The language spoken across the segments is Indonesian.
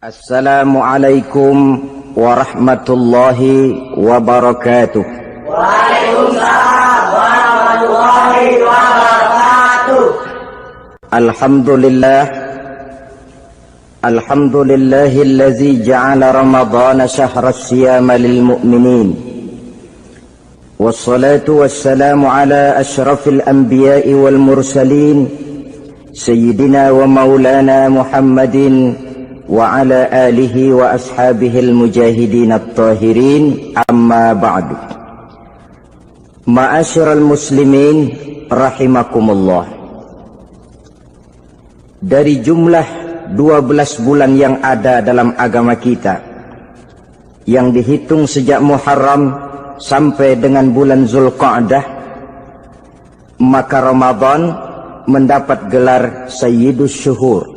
Assalamualaikum warahmatullahi wabarakatuh. Waalaikumsalam warahmatullahi wabarakatuh. Alhamdulillahillazi ja'ala ramadhana syahra siyama lil mu'minin. Wassalatu wassalamu ala ashrafil anbiya'i wal mursalin sayyidina wa maulana Muhammadin wa ala alihi wa ashabihil mujahidin at-tahirin, amma ba'du. Ma'asyiral muslimin rahimakumullah. Dari jumlah 12 bulan yang ada dalam agama kita, yang dihitung sejak Muharram sampai dengan bulan Zulqa'dah, maka Ramadan mendapat gelar Sayyidus Syuhur.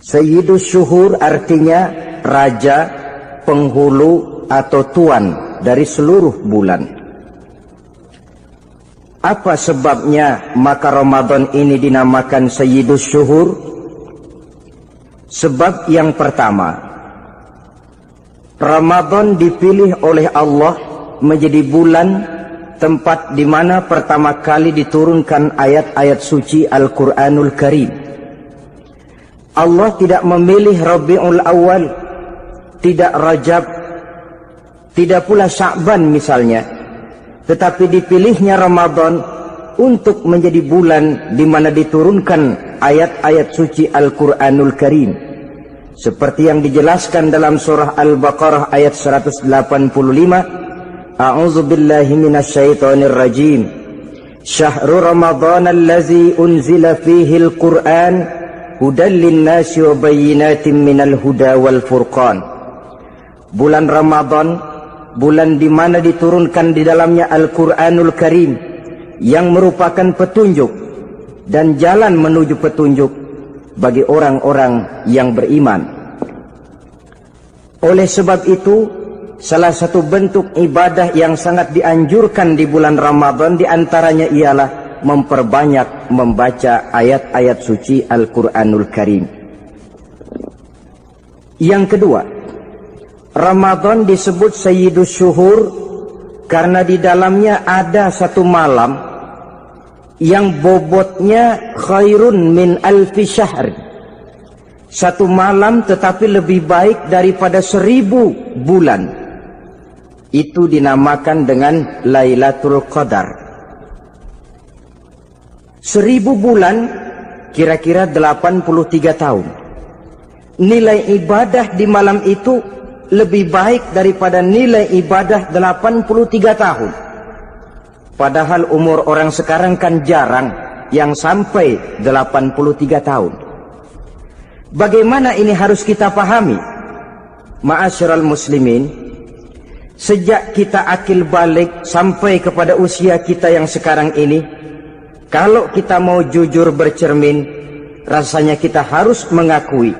Sayyidus Syuhur artinya raja, penghulu atau tuan dari seluruh bulan. Apa sebabnya maka Ramadan ini dinamakan Sayyidus Syuhur? Sebab yang pertama, Ramadan dipilih oleh Allah menjadi bulan tempat di mana pertama kali diturunkan ayat-ayat suci Al-Quranul Karim. Allah tidak memilih Rabiul Awal, tidak Rajab, tidak pula Sya'ban misalnya, tetapi dipilihnya Ramadan untuk menjadi bulan di mana diturunkan ayat-ayat suci Al-Quranul Karim, seperti yang dijelaskan dalam surah Al-Baqarah ayat 185. A'udzu billahi minasyaitonir rajim. Syahrul Ramadan allazi unzila fihi al-Qur'an hudan linnasi wa bayyinatin minal huda wal furqan. Bulan Ramadan, bulan di mana diturunkan di dalamnya Al-Qur'anul Karim yang merupakan petunjuk dan jalan menuju petunjuk bagi orang-orang yang beriman. Oleh sebab itu, salah satu bentuk ibadah yang sangat dianjurkan di bulan Ramadan diantaranya ialah memperbanyak membaca ayat-ayat suci Al-Quranul Karim. Yang kedua, Ramadan disebut Sayyidus Syuhur karena di dalamnya ada satu malam yang bobotnya khairun min alfi syahr. Satu malam tetapi lebih baik daripada 1000 bulan. Itu dinamakan dengan Lailatul Qadar. 1000 bulan kira-kira 83 tahun. Nilai ibadah di malam itu lebih baik daripada nilai ibadah 83 tahun. Padahal umur orang sekarang kan jarang yang sampai 83 tahun. Bagaimana ini harus kita pahami? Ma'asyiral muslimin, sejak kita akil balik sampai kepada usia kita yang sekarang ini, kalau kita mau jujur bercermin, rasanya kita harus mengakui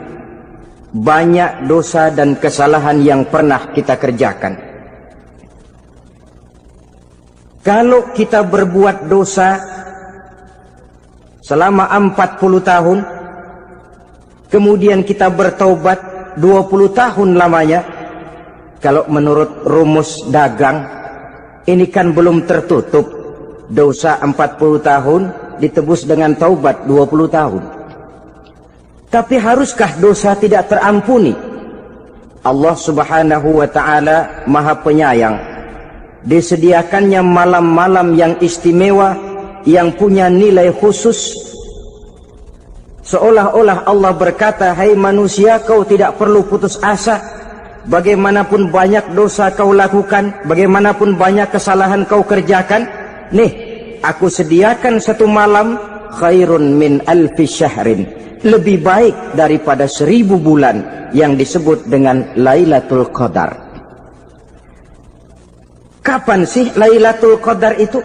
banyak dosa dan kesalahan yang pernah kita kerjakan. Kalau kita berbuat dosa selama 40 tahun, kemudian kita bertaubat 20 tahun lamanya, kalau menurut rumus dagang, ini kan belum tertutup. Dosa 40 tahun ditebus dengan taubat 20 tahun. Tapi haruskah dosa tidak terampuni? Allah Subhanahu wa ta'ala Maha Penyayang. Disediakannya malam-malam yang istimewa, yang punya nilai khusus. Seolah-olah Allah berkata, hai manusia, kau tidak perlu putus asa. Bagaimanapun banyak dosa kau lakukan, bagaimanapun banyak kesalahan kau kerjakan, nih, aku sediakan satu malam khairun min alfi syahrin, lebih baik daripada 1000 bulan yang disebut dengan Lailatul Qadar. Kapan sih Lailatul Qadar itu?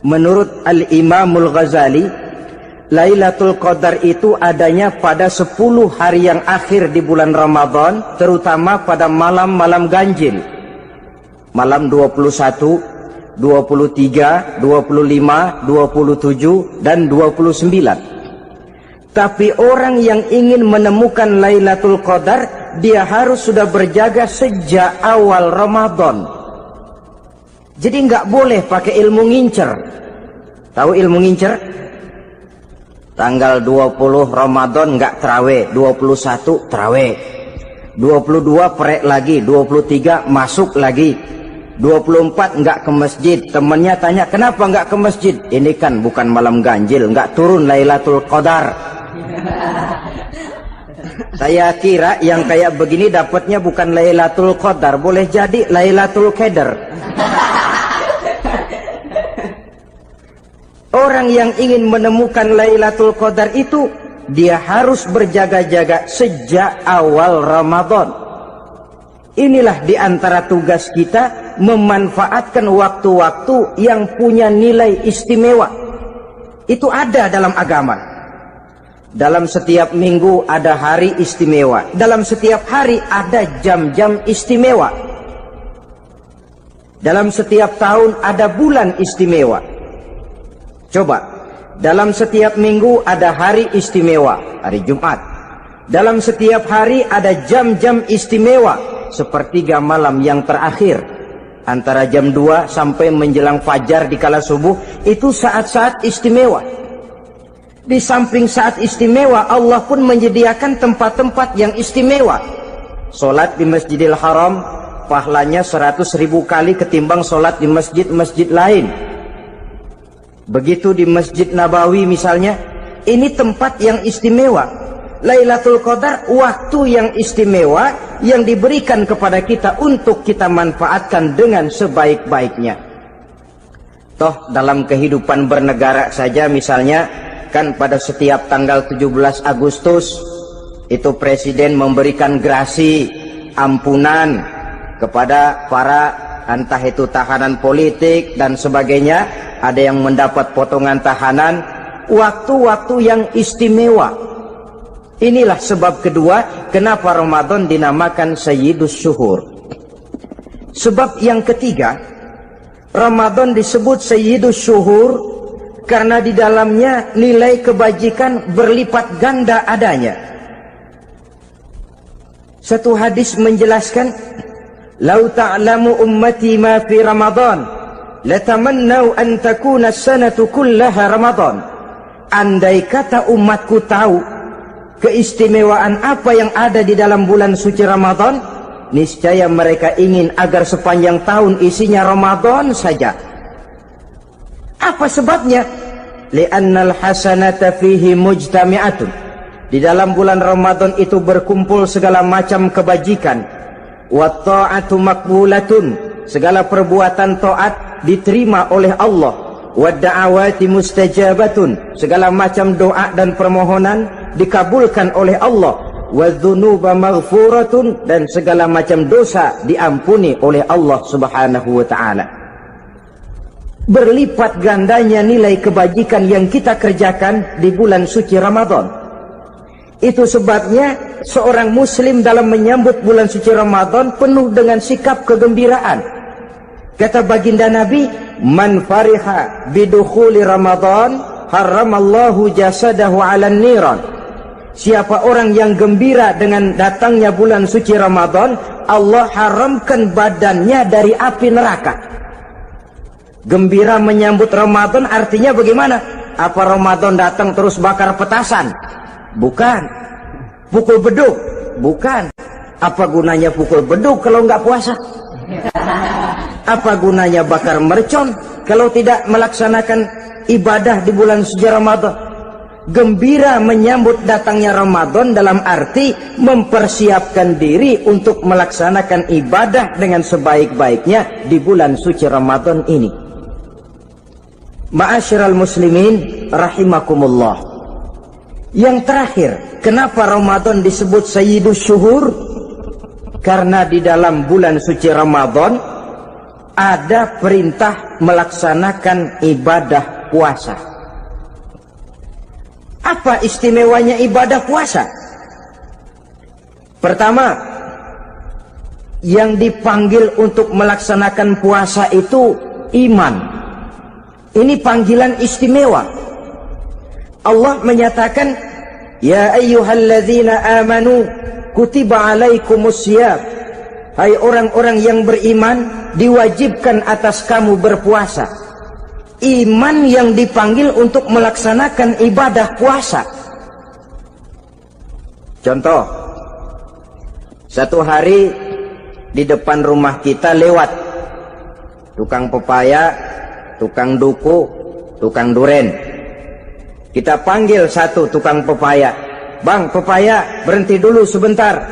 Menurut Al-Imamul Ghazali, Lailatul Qadar itu adanya pada 10 hari yang akhir di bulan Ramadan, terutama pada malam-malam ganjil. Malam 21, 23, 25, 27, dan 29. Tapi orang yang ingin menemukan Lailatul Qadar, dia harus sudah berjaga sejak awal Ramadan. Jadi nggak boleh pakai ilmu ngincer. Tahu ilmu ngincer? Tanggal 20 Ramadan nggak terawih, 21 terawih, 22 perek lagi, 23 masuk lagi, 24 nggak ke masjid. Temennya tanya, kenapa nggak ke masjid? Ini kan bukan malam ganjil, nggak turun Lailatul Qadar. Saya kira yang kayak begini dapatnya bukan Lailatul Qadar, boleh jadi Lailatul Qadar. Orang yang ingin menemukan Lailatul Qadar itu, dia harus berjaga-jaga sejak awal Ramadan. Inilah di antara tugas kita, memanfaatkan waktu-waktu yang punya nilai istimewa. Itu ada dalam agama. Dalam setiap minggu ada hari istimewa. Dalam setiap hari ada jam-jam istimewa. Dalam setiap tahun ada bulan istimewa. Coba, dalam setiap minggu ada hari istimewa, hari Jumat. Dalam setiap hari ada jam-jam istimewa, sepertiga malam yang terakhir. Antara jam 2 sampai menjelang fajar di kala subuh, itu saat-saat istimewa. Di samping saat istimewa, Allah pun menyediakan tempat-tempat yang istimewa. Solat di Masjidil Haram, pahalanya 100.000 kali ketimbang solat di masjid-masjid lain. Begitu di Masjid Nabawi misalnya, ini tempat yang istimewa. Lailatul Qadar waktu yang istimewa yang diberikan kepada kita untuk kita manfaatkan dengan sebaik-baiknya. Toh dalam kehidupan bernegara saja misalnya, kan pada setiap tanggal 17 Agustus itu presiden memberikan grasi ampunan kepada para entah itu tahanan politik dan sebagainya. Ada yang mendapat potongan tahanan. Waktu-waktu yang istimewa. Inilah sebab kedua kenapa Ramadan dinamakan Sayyidus Syuhur. Sebab yang ketiga, Ramadan disebut Sayyidus Syuhur karena di dalamnya nilai kebajikan berlipat ganda adanya. Satu hadis menjelaskan, "Lau ta'lamu ummati ma fi Ramadan, latamannau an takuna as-sanatu kullaha Ramadan." Andai kata umatku tahu keistimewaan apa yang ada di dalam bulan suci Ramadan, niscaya mereka ingin agar sepanjang tahun isinya Ramadan saja. Apa sebabnya? Li'annal hasanata fihi mujtami'atun. Di dalam bulan Ramadan itu berkumpul segala macam kebajikan. Wa ta'atu maqbulatun. Segala perbuatan taat diterima oleh Allah. Wa da'awati mustajabatun. Segala macam doa dan permohonan dikabulkan oleh Allah. Wa dzunuba maghfuratun. Dan segala macam dosa diampuni oleh Allah Subhanahu wa ta'ala. Berlipat gandanya nilai kebajikan yang kita kerjakan di bulan suci Ramadan. Itu sebabnya seorang muslim dalam menyambut bulan suci Ramadan penuh dengan sikap kegembiraan. Kata baginda Nabi, "Man fariha bidukhuli Ramadan, haramallahu jasadahu 'alan niran." Siapa orang yang gembira dengan datangnya bulan suci Ramadan, Allah haramkan badannya dari api neraka. Gembira menyambut Ramadan artinya bagaimana? Apa Ramadan datang terus bakar petasan? Bukan. Pukul beduk? Bukan. Apa gunanya pukul beduk kalau nggak puasa? Apa gunanya bakar mercon kalau tidak melaksanakan ibadah di bulan suci Ramadan? Gembira menyambut datangnya Ramadan dalam arti mempersiapkan diri untuk melaksanakan ibadah dengan sebaik-baiknya di bulan suci Ramadan ini. Ma'asyiral muslimin rahimakumullah. Yang terakhir, kenapa Ramadan disebut Sayyidus Syuhur? Karena di dalam bulan suci Ramadan ada perintah melaksanakan ibadah puasa. Apa istimewanya ibadah puasa? Pertama, yang dipanggil untuk melaksanakan puasa itu iman. Ini panggilan istimewa. Allah menyatakan, Ya ayyuhalladzina amanu kutiba alaikumusiyam. Hai orang-orang yang beriman, diwajibkan atas kamu berpuasa. Iman yang dipanggil untuk melaksanakan ibadah puasa. Contoh, satu hari di depan rumah kita lewat tukang pepaya, tukang duku, tukang duren. Kita panggil satu tukang pepaya, "Bang, pepaya, berhenti dulu sebentar."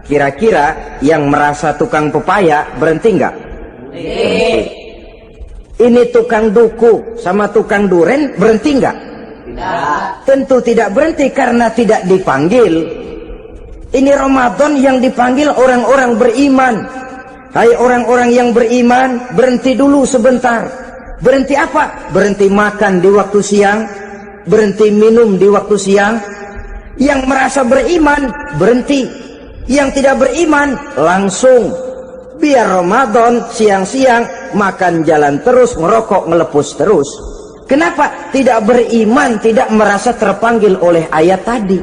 Kira-kira yang merasa tukang pepaya berhenti enggak? Berhenti. Ini tukang duku sama tukang duren berhenti enggak? Tidak. Tentu tidak berhenti karena tidak dipanggil. Ini Ramadan yang dipanggil orang-orang beriman. Hai orang-orang yang beriman, berhenti dulu sebentar. Berhenti apa? Berhenti makan di waktu siang, berhenti minum di waktu siang. Yang merasa beriman, berhenti. Yang tidak beriman, langsung. Biar Ramadan siang-siang makan jalan terus, ngerokok, ngelepus terus. Kenapa? Tidak beriman, tidak merasa terpanggil oleh ayat tadi.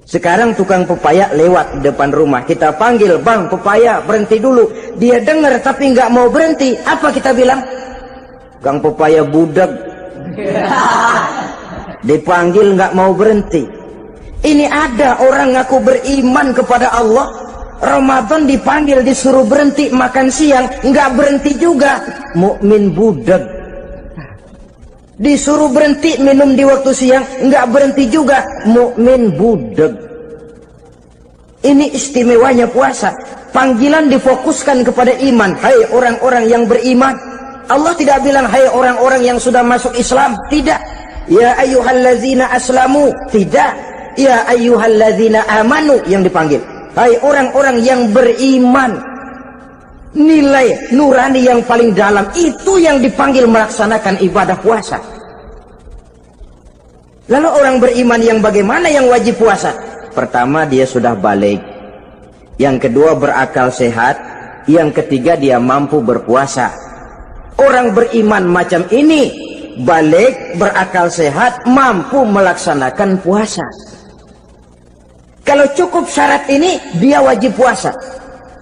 Sekarang tukang pepaya lewat di depan rumah, kita panggil, "Bang, pepaya, berhenti dulu." Dia dengar tapi nggak mau berhenti. Apa kita bilang? Kang pepaya budak. Dipanggil nggak mau berhenti. Ini ada orang ngaku beriman kepada Allah, Ramadan dipanggil disuruh berhenti makan siang, nggak berhenti juga. Mukmin budak. Disuruh berhenti minum di waktu siang, nggak berhenti juga. Mukmin budak. Ini istimewanya puasa. Panggilan difokuskan kepada iman. Hai orang-orang yang beriman. Allah tidak bilang hai orang-orang yang sudah masuk Islam. Tidak. Ya ayyuhalladzina aslamu. Tidak. Ya ayyuhalladzina amanu yang dipanggil. Hai orang-orang yang beriman. Nilai nurani yang paling dalam itu yang dipanggil melaksanakan ibadah puasa. Lalu orang beriman yang bagaimana yang wajib puasa? Pertama, dia sudah balik. Yang kedua, berakal sehat. Yang ketiga, dia mampu berpuasa. Orang beriman macam ini, balik, berakal sehat, mampu melaksanakan puasa. Kalau cukup syarat ini, dia wajib puasa.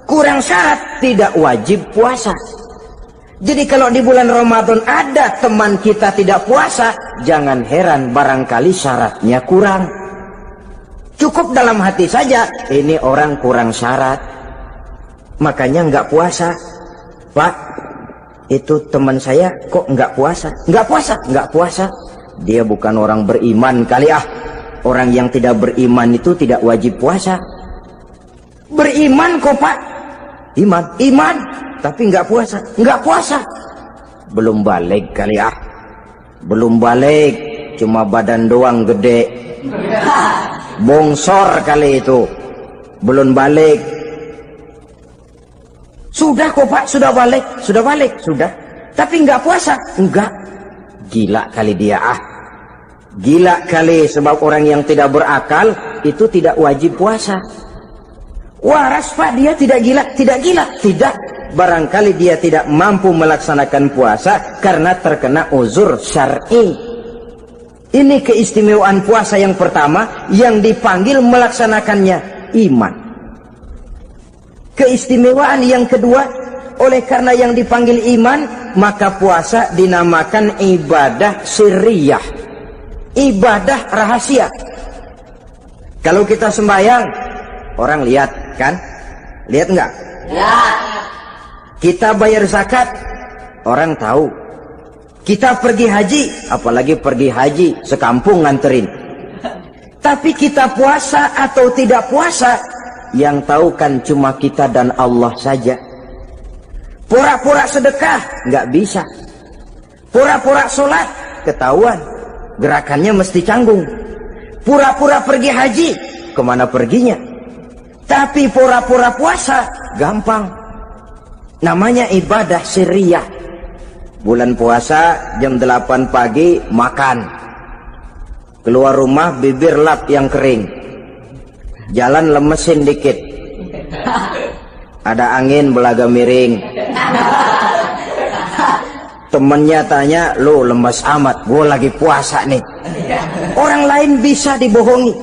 Kurang syarat, tidak wajib puasa. Jadi kalau di bulan Ramadan ada teman kita tidak puasa, jangan heran barangkali syaratnya kurang. Cukup dalam hati saja, ini orang kurang syarat, makanya nggak puasa. Pak, itu teman saya kok nggak puasa? Nggak puasa, nggak puasa. Dia bukan orang beriman kali ah. Orang yang tidak beriman itu tidak wajib puasa. Beriman kok Pak? Iman, tapi nggak puasa, nggak puasa. Belum balik kali ah. Belum balik, cuma badan doang gede. Bongsor kali itu. Belum balik. Sudah kok Pak, sudah balik, sudah. Tapi nggak puasa, enggak. Gila kali dia ah. Gila kali, sebab orang yang tidak berakal itu tidak wajib puasa. Waras Pak, dia tidak gila, tidak. Barangkali dia tidak mampu melaksanakan puasa karena terkena uzur syar'i. Ini keistimewaan puasa yang pertama, yang dipanggil melaksanakannya iman. Keistimewaan yang kedua, oleh karena yang dipanggil iman, maka puasa dinamakan ibadah sirriyah, ibadah rahasia. Kalau kita sembahyang, orang lihat kan? Lihat enggak? Lihat. Kita bayar zakat, orang tahu. Kita pergi haji, apalagi pergi haji, sekampung nganterin. Tapi kita puasa atau tidak puasa, yang tahu kan cuma kita dan Allah saja. Pura-pura sedekah, nggak bisa. Pura-pura sholat, ketahuan. Gerakannya mesti canggung. Pura-pura pergi haji, kemana perginya? Tapi pura-pura puasa, gampang. Namanya ibadah sirriyah. Bulan puasa, jam 8 pagi, makan. Keluar rumah, bibir lap yang kering. Jalan lemesin dikit. Ada angin, belaga miring. Temennya tanya, "Lu lemes amat, gue lagi puasa nih." Orang lain bisa dibohongi.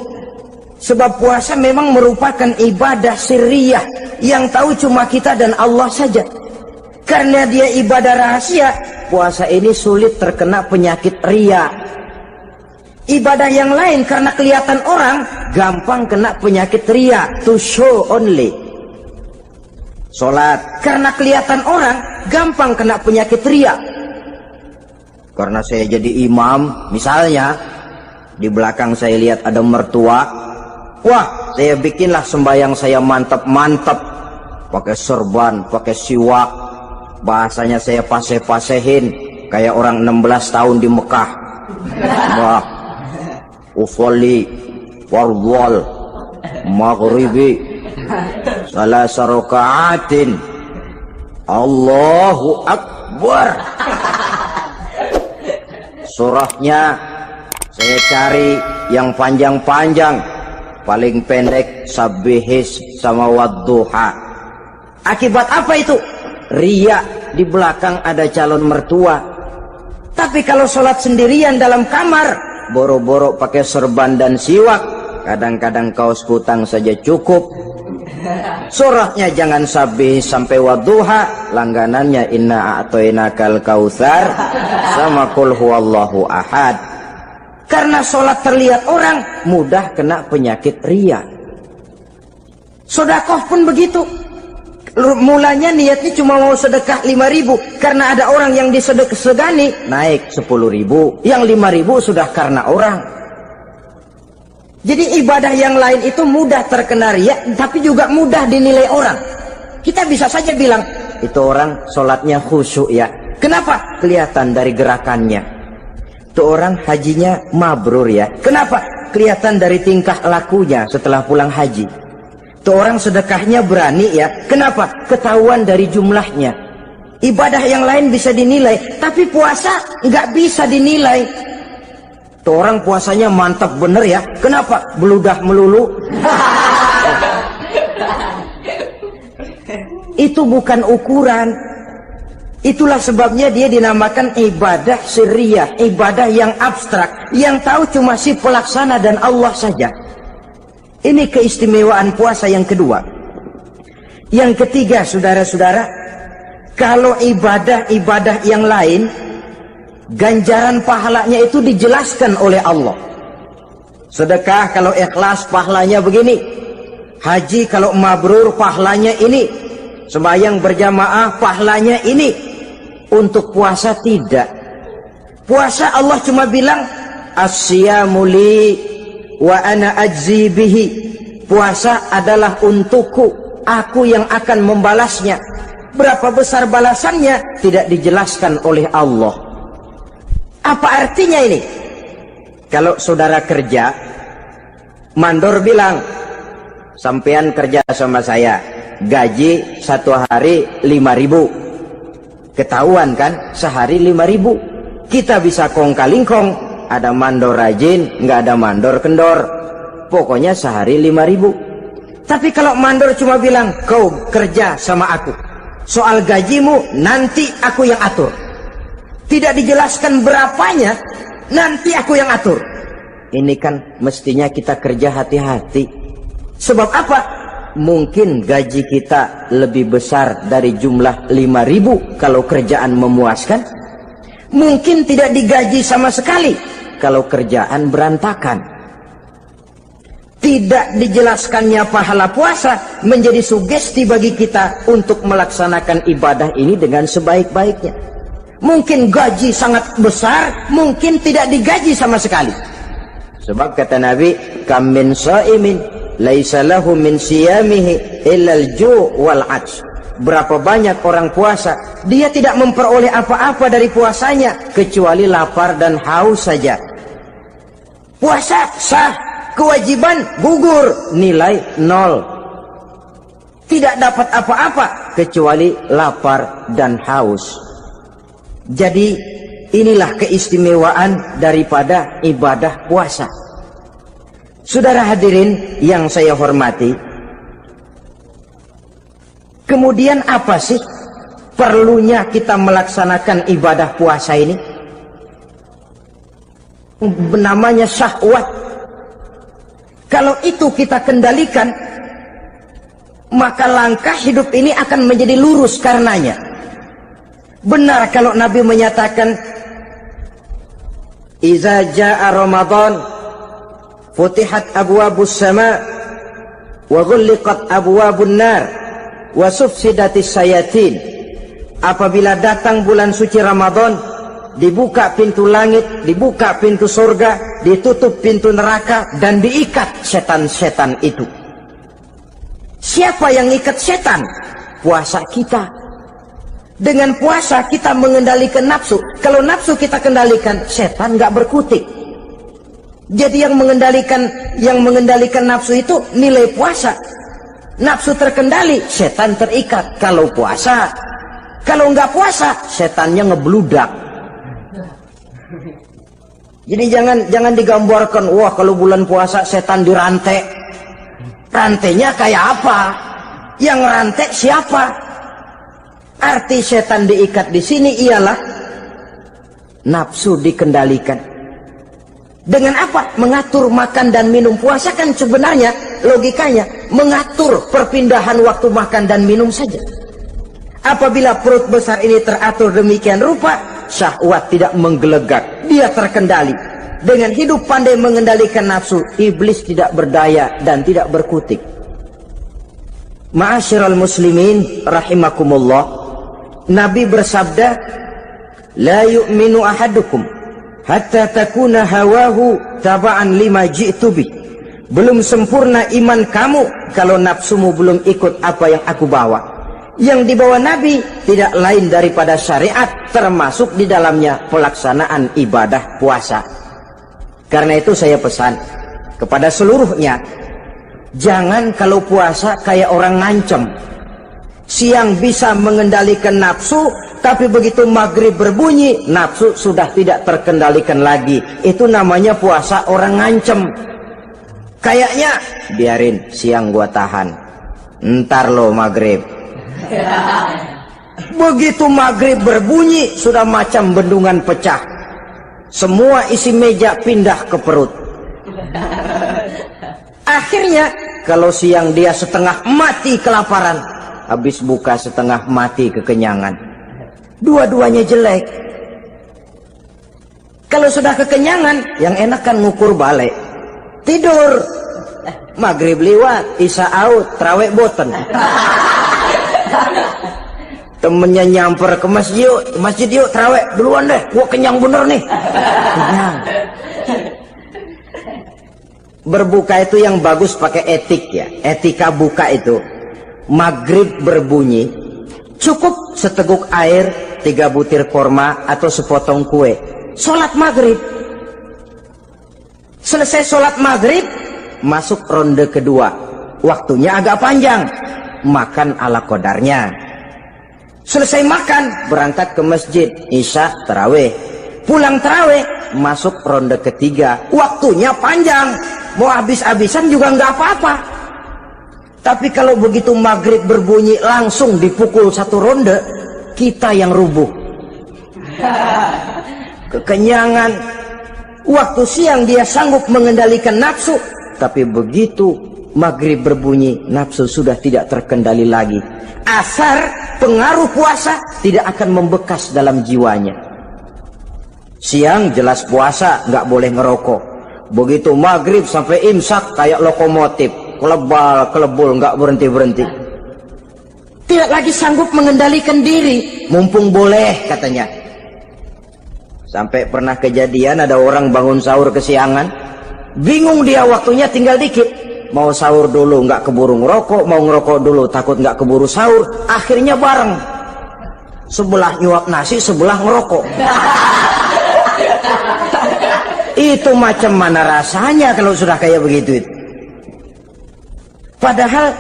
Sebab puasa memang merupakan ibadah sirriyah yang tahu cuma kita dan Allah saja. Karena dia ibadah rahasia, puasa ini sulit terkena penyakit riya. Ibadah yang lain karena kelihatan orang, gampang kena penyakit riya, to show only. Sholat karena kelihatan orang, gampang kena penyakit riya. Karena saya jadi imam, misalnya di belakang saya lihat ada mertua, wah, saya bikinlah sembahyang saya mantap-mantap, pakai serban, pakai siwak, bahasanya saya paseh-pasehin kayak orang 16 tahun di Mekah. Wah, usolli fardhal maghribi salasa raka'atin Allahu Akbar. Surahnya saya cari yang panjang-panjang, paling pendek Sabbihis sama Wadduha. Akibat apa itu? Riya, di belakang ada calon mertua. Tapi kalau sholat sendirian dalam kamar, boro-boro pakai serban dan siwak, kadang-kadang kaos kutang saja cukup. Surahnya jangan Sabbihis sampai Wadduha, langganannya Inna A'toinakal Kautsar sama Qul Huwallahu Ahad. Karena sholat terlihat orang, mudah kena penyakit riya. Sedekah pun begitu. Mulanya niatnya cuma mau sedekah 5.000, karena ada orang yang disedekahani naik 10.000, yang 5.000 sudah karena orang. Jadi ibadah yang lain itu mudah terkena riya, tapi juga mudah dinilai orang. Kita bisa saja bilang, itu orang sholatnya khusyuk ya. Kenapa? Kelihatan dari gerakannya. Itu orang hajinya mabrur ya. Kenapa? Kelihatan dari tingkah lakunya setelah pulang haji. Itu orang sedekahnya berani ya. Kenapa? Ketahuan dari jumlahnya. Ibadah yang lain bisa dinilai, tapi puasa nggak bisa dinilai. Itu orang puasanya mantap bener ya. Kenapa? Beludah melulu. Itu bukan ukuran. Itulah sebabnya dia dinamakan ibadah sirriyah, ibadah yang abstrak, yang tahu cuma si pelaksana dan Allah saja. Ini keistimewaan puasa yang kedua. Yang ketiga, saudara-saudara, kalau ibadah-ibadah yang lain, ganjaran pahalanya itu dijelaskan oleh Allah. Sedekah kalau ikhlas pahalanya begini, haji kalau mabrur pahalanya ini, sembahyang berjamaah pahalanya ini. Untuk puasa tidak. Puasa Allah cuma bilang as-siyamu li wa ana ajzi bihi. Puasa adalah untukku, aku yang akan membalasnya. Berapa besar balasannya tidak dijelaskan oleh Allah. Apa artinya ini? Kalau saudara kerja, mandor bilang, sampean kerja sama saya, gaji satu hari 5.000. Ketahuan kan, sehari 5.000. Kita bisa kong kalingkong, ada mandor rajin, nggak ada mandor kendor. Pokoknya sehari 5.000. Tapi kalau mandor cuma bilang, kau kerja sama aku, soal gajimu nanti aku yang atur. Tidak dijelaskan berapanya, nanti aku yang atur. Ini kan mestinya kita kerja hati-hati. Sebab apa? Mungkin gaji kita lebih besar dari jumlah 5.000 kalau kerjaan memuaskan. Mungkin tidak digaji sama sekali kalau kerjaan berantakan. Tidak dijelaskannya pahala puasa menjadi sugesti bagi kita untuk melaksanakan ibadah ini dengan sebaik-baiknya. Mungkin gaji sangat besar, mungkin tidak digaji sama sekali. Sebab kata Nabi, kam min shaimin laisa lahu min siyamihi illa al-ju' wal 'atsh. Berapa banyak orang puasa, dia tidak memperoleh apa-apa dari puasanya kecuali lapar dan haus saja. Puasa sah, kewajiban gugur, nilai 0. Tidak dapat apa-apa kecuali lapar dan haus. Jadi inilah keistimewaan daripada ibadah puasa. Saudara hadirin yang saya hormati, kemudian apa sih perlunya kita melaksanakan ibadah puasa ini? namanya syahwat. Kalau itu kita kendalikan, maka langkah hidup ini akan menjadi lurus karenanya. Benar kalau Nabi menyatakan, "Iza jaa Ramadan, futihat abwabus sama, wa ghulliqat abwabun nar, wa sufsidatis sayatin." Apabila datang bulan suci Ramadan, dibuka pintu langit, dibuka pintu surga, ditutup pintu neraka, dan diikat setan-setan itu. Siapa yang ikat setan? Puasa kita. Dengan puasa kita mengendalikan nafsu. Kalau nafsu kita kendalikan, setan nggak berkutik. Jadi yang mengendalikan nafsu itu nilai puasa. Nafsu terkendali, setan terikat. Kalau puasa, kalau nggak puasa, setannya ngebludak. Jadi jangan digambarkan, wah kalau bulan puasa setan dirantai. Rantainya kayak apa? Yang rantai siapa? Arti setan diikat di sini ialah nafsu dikendalikan. Dengan apa? Mengatur makan dan minum. Puasa kan sebenarnya logikanya mengatur perpindahan waktu makan dan minum saja. Apabila perut besar ini teratur demikian rupa, syahwat tidak menggelegak, dia terkendali. Dengan hidup pandai mengendalikan nafsu, iblis tidak berdaya dan tidak berkutik. Ma'asyiral muslimin rahimakumullah, Nabi bersabda, "La yu'minu ahadukum hatta takuna hawahu taba'an lima ji'tu bih." Belum sempurna iman kamu kalau nafsumu belum ikut apa yang aku bawa. Yang dibawa Nabi tidak lain daripada syariat, termasuk di dalamnya pelaksanaan ibadah puasa. Karena itu saya pesan kepada seluruhnya, jangan kalau puasa kayak orang ngancem. Siang bisa mengendalikan nafsu, tapi begitu maghrib berbunyi, nafsu sudah tidak terkendalikan lagi. Itu namanya puasa orang ngancem. Kayaknya, biarin siang gua tahan, ntar lo maghrib. Begitu maghrib berbunyi, sudah macam bendungan pecah. Semua isi meja pindah ke perut. Akhirnya, kalau siang dia setengah mati kelaparan, habis buka setengah mati kekenyangan. Dua-duanya jelek. Kalau sudah kekenyangan, yang enak kan ngukur balik. Tidur. Maghrib liwat, isya out, trawek boten. Temennya nyamper ke masjid yuk trawek duluan deh, gua kenyang bener nih. Kenyang. Berbuka itu yang bagus pakai etik ya, etika buka itu. Maghrib berbunyi, cukup seteguk air, 3 butir korma atau sepotong kue. Sholat maghrib. Selesai sholat maghrib, masuk ronde kedua. Waktunya agak panjang, makan ala qadarnya. Selesai makan, berangkat ke masjid, isya, tarawih. Pulang tarawih, masuk ronde ketiga. Waktunya panjang, mau habis-habisan juga nggak apa-apa. Tapi kalau begitu maghrib berbunyi langsung dipukul 1 ronde, kita yang rubuh. Kekenyangan. Waktu siang dia sanggup mengendalikan nafsu, tapi begitu maghrib berbunyi, nafsu sudah tidak terkendali lagi. Asar pengaruh puasa tidak akan membekas dalam jiwanya. Siang jelas puasa, nggak boleh ngerokok. Begitu maghrib sampai imsak kayak lokomotif, kelebul nggak berhenti-berhenti. Tidak lagi sanggup mengendalikan diri, mumpung boleh katanya. Sampai pernah kejadian ada orang bangun sahur kesiangan, bingung dia waktunya tinggal dikit. Mau sahur dulu nggak keburu ngerokok, mau ngerokok dulu takut nggak keburu sahur, akhirnya bareng. Sebelah nyuap nasi, sebelah ngerokok. Itu macam mana rasanya kalau sudah kayak begitu itu? Padahal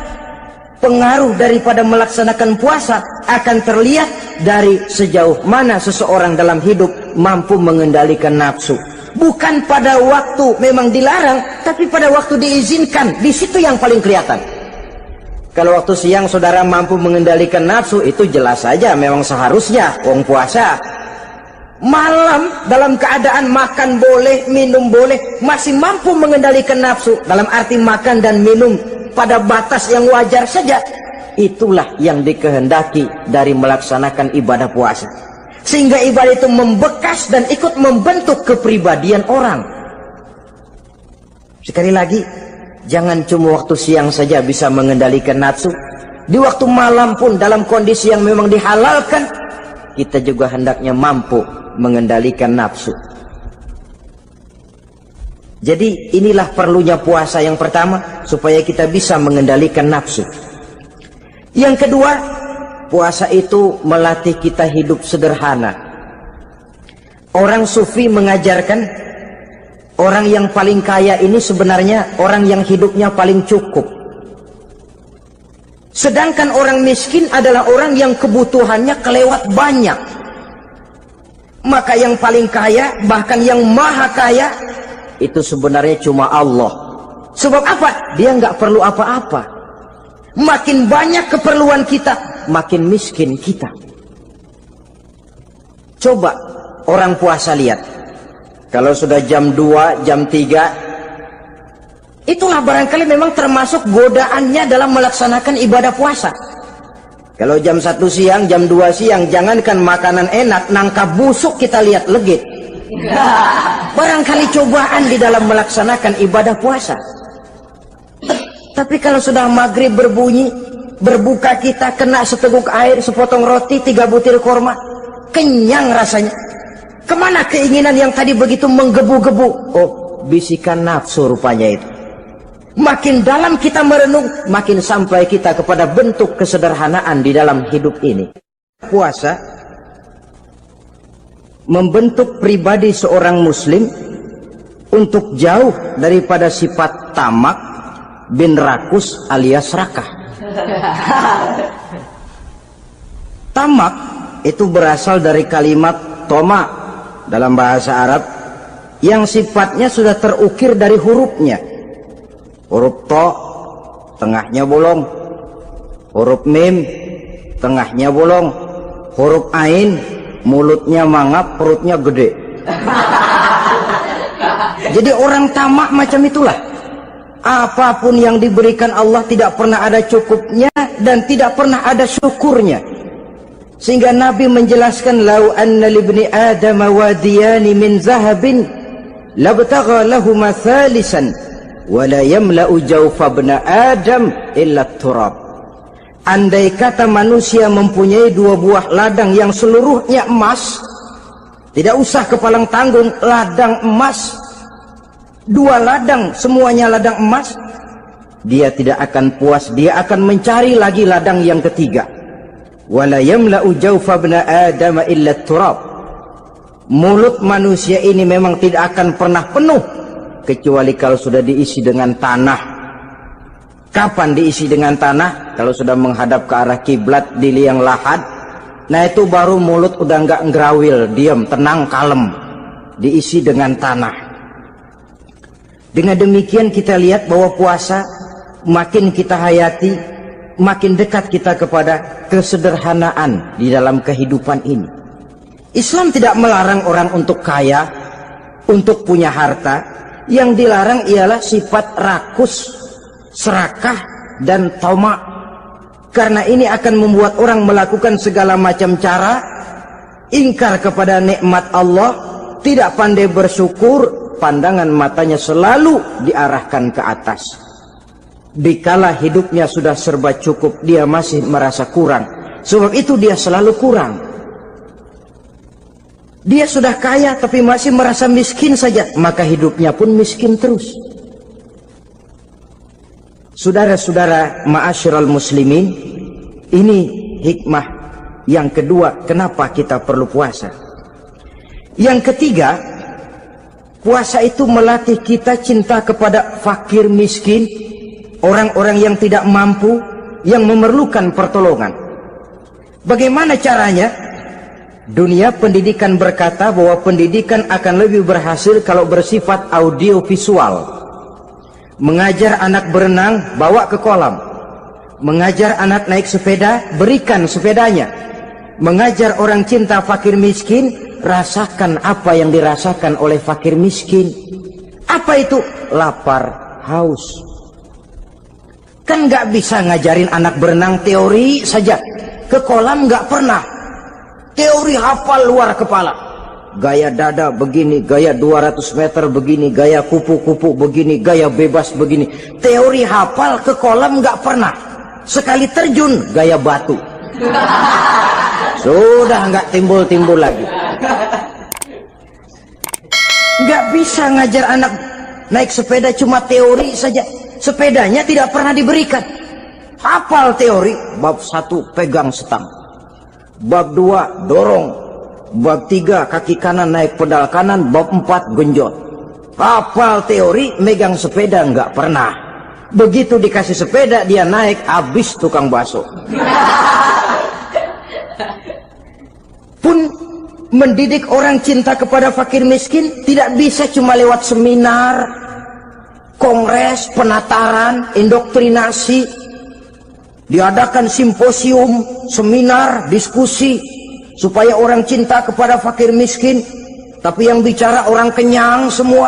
pengaruh daripada melaksanakan puasa akan terlihat dari sejauh mana seseorang dalam hidup mampu mengendalikan nafsu. Bukan pada waktu memang dilarang, tapi pada waktu diizinkan. Di situ yang paling kelihatan. Kalau waktu siang saudara mampu mengendalikan nafsu, itu jelas saja memang seharusnya wong puasa. malam dalam keadaan makan boleh, minum boleh, masih mampu mengendalikan nafsu, dalam arti makan dan minum pada batas yang wajar saja, itulah yang dikehendaki dari melaksanakan ibadah puasa. Sehingga ibadah itu membekas dan ikut membentuk kepribadian orang. Sekali lagi, jangan cuma waktu siang saja bisa mengendalikan nafsu. Di waktu malam pun dalam kondisi yang memang dihalalkan, kita juga hendaknya mampu mengendalikan nafsu. Jadi inilah perlunya puasa yang pertama, supaya kita bisa mengendalikan nafsu. Yang kedua, puasa itu melatih kita hidup sederhana. Orang sufi mengajarkan orang yang paling kaya ini sebenarnya orang yang hidupnya paling cukup. Sedangkan orang miskin adalah orang yang kebutuhannya kelewat banyak. Maka yang paling kaya, bahkan yang maha kaya, itu sebenarnya cuma Allah. Sebab apa? Dia nggak perlu apa-apa. Makin banyak keperluan kita, makin miskin kita. Coba orang puasa lihat. Kalau sudah jam 2, jam 3, itulah barangkali memang termasuk godaannya dalam melaksanakan ibadah puasa. Kalau jam 1 siang, jam 2 siang, jangankan makanan enak, nangka busuk kita lihat legit. Barangkali cobaan di dalam melaksanakan ibadah puasa. Tapi kalau sudah maghrib berbunyi, berbuka kita kena seteguk air, sepotong roti, 3 butir korma, kenyang rasanya. Kemana keinginan yang tadi begitu menggebu-gebu? Oh, bisikan nafsu rupanya itu. Makin dalam kita merenung, makin sampai kita kepada bentuk kesederhanaan di dalam hidup ini. Puasa membentuk pribadi seorang muslim untuk jauh daripada sifat tamak bin rakus alias rakah. Tamak itu berasal dari kalimat toma dalam bahasa Arab yang sifatnya sudah terukir dari hurufnya. Huruf to, tengahnya bolong. Huruf mim, tengahnya bolong. Huruf ain, mulutnya mangap, perutnya gede. Jadi orang tamak macam itulah. Apapun yang diberikan Allah tidak pernah ada cukupnya dan tidak pernah ada syukurnya. Sehingga Nabi menjelaskan, lau anna libni adam wadiyani min zahabin labtagha lahuma thalisan wala yamla'u jawfa ibna adam illa turab. Andai kata manusia mempunyai 2 buah ladang yang seluruhnya emas, tidak usah kepalang tanggung, ladang emas, 2 ladang semuanya ladang emas, dia tidak akan puas, dia akan mencari lagi ladang yang ketiga. Wala yamla'u jawfa ibna adam illa turab. Mulut manusia ini memang tidak akan pernah penuh kecuali kalau sudah diisi dengan tanah. Kapan diisi dengan tanah? Kalau sudah menghadap ke arah kiblat di liang lahat, nah itu baru mulut udah nggak ngerawil, diam, tenang, kalem, diisi dengan tanah. Dengan demikian kita lihat bahwa puasa makin kita hayati, makin dekat kita kepada kesederhanaan di dalam kehidupan ini. Islam tidak melarang orang untuk kaya, untuk punya harta. Yang dilarang ialah sifat rakus, serakah, dan tamak. Karena ini akan membuat orang melakukan segala macam cara, ingkar kepada nikmat Allah, tidak pandai bersyukur, pandangan matanya selalu diarahkan ke atas. Dikala hidupnya sudah serba cukup, dia masih merasa kurang. Sebab itu dia selalu kurang. Dia sudah kaya tapi masih merasa miskin saja, maka hidupnya pun miskin terus. Saudara-saudara ma'asyiral muslimin, ini hikmah yang kedua kenapa kita perlu puasa. Yang ketiga, puasa itu melatih kita cinta kepada fakir miskin, orang-orang yang tidak mampu, yang memerlukan pertolongan. Bagaimana caranya? Dunia pendidikan berkata bahwa pendidikan akan lebih berhasil kalau bersifat audio visual. Mengajar anak berenang, bawa ke kolam. Mengajar anak naik sepeda, berikan sepedanya. Mengajar orang cinta fakir miskin, rasakan apa yang dirasakan oleh fakir miskin. Apa itu? Lapar, haus. Kan nggak bisa ngajarin anak berenang teori saja, ke kolam nggak pernah. Teori hafal luar kepala. Gaya dada begini, gaya 200 meter begini, gaya kupu-kupu begini, gaya bebas begini. Teori hafal, ke kolam nggak pernah. Sekali terjun gaya batu. Sudah nggak timbul-timbul lagi. Nggak bisa ngajar anak naik sepeda cuma teori saja. Sepedanya tidak pernah diberikan. Hafal teori, bab 1 pegang setang, bab 2 dorong, bab 3 kaki kanan naik pedal kanan, bab 4 genjot. Hafal teori, megang sepeda nggak pernah. Begitu dikasih sepeda dia naik, habis tukang bakso. Pun mendidik orang cinta kepada fakir miskin tidak bisa cuma lewat seminar, kongres, penataran, indoktrinasi. Diadakan simposium, seminar, diskusi supaya orang cinta kepada fakir miskin, tapi yang bicara orang kenyang semua.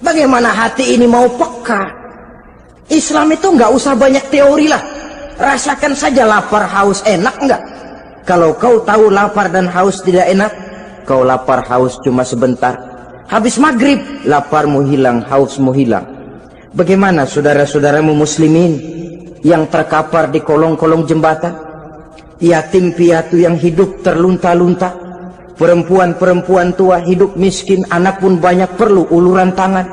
Bagaimana hati ini mau peka? Islam itu nggak usah banyak teori lah. Rasakan saja lapar haus, enak nggak? Kalau kau tahu lapar dan haus tidak enak, kau lapar haus cuma sebentar. Habis maghrib, laparmu hilang, hausmu hilang. Bagaimana saudara-saudaramu muslimin yang terkapar di kolong-kolong jembatan, yatim piatu yang hidup terlunta-lunta, perempuan-perempuan tua hidup miskin, anak pun banyak perlu uluran tangan,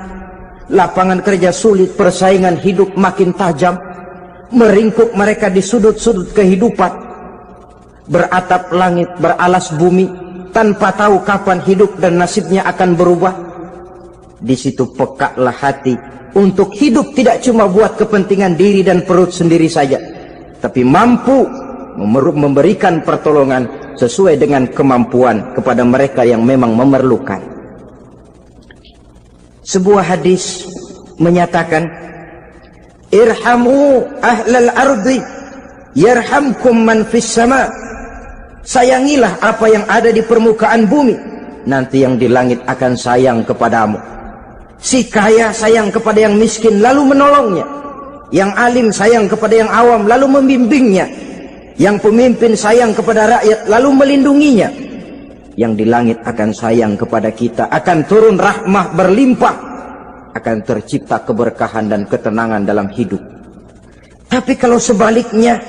lapangan kerja sulit, persaingan hidup makin tajam, meringkuk mereka di sudut-sudut kehidupan, beratap langit, beralas bumi, tanpa tahu kapan hidup dan nasibnya akan berubah. Di situ pekalah hati untuk hidup tidak cuma buat kepentingan diri dan perut sendiri saja, tapi mampu memberikan pertolongan sesuai dengan kemampuan kepada mereka yang memang memerlukan. Sebuah hadis menyatakan, irhamu ahlal ardi yarhamkum man fis sama. Sayangilah apa yang ada di permukaan bumi, nanti yang di langit akan sayang kepadamu. Si kaya sayang kepada yang miskin lalu menolongnya, yang alim sayang kepada yang awam lalu membimbingnya, yang pemimpin sayang kepada rakyat lalu melindunginya. Yang di langit akan sayang kepada kita, akan turun rahmah berlimpah, akan tercipta keberkahan dan ketenangan dalam hidup. Tapi kalau sebaliknya,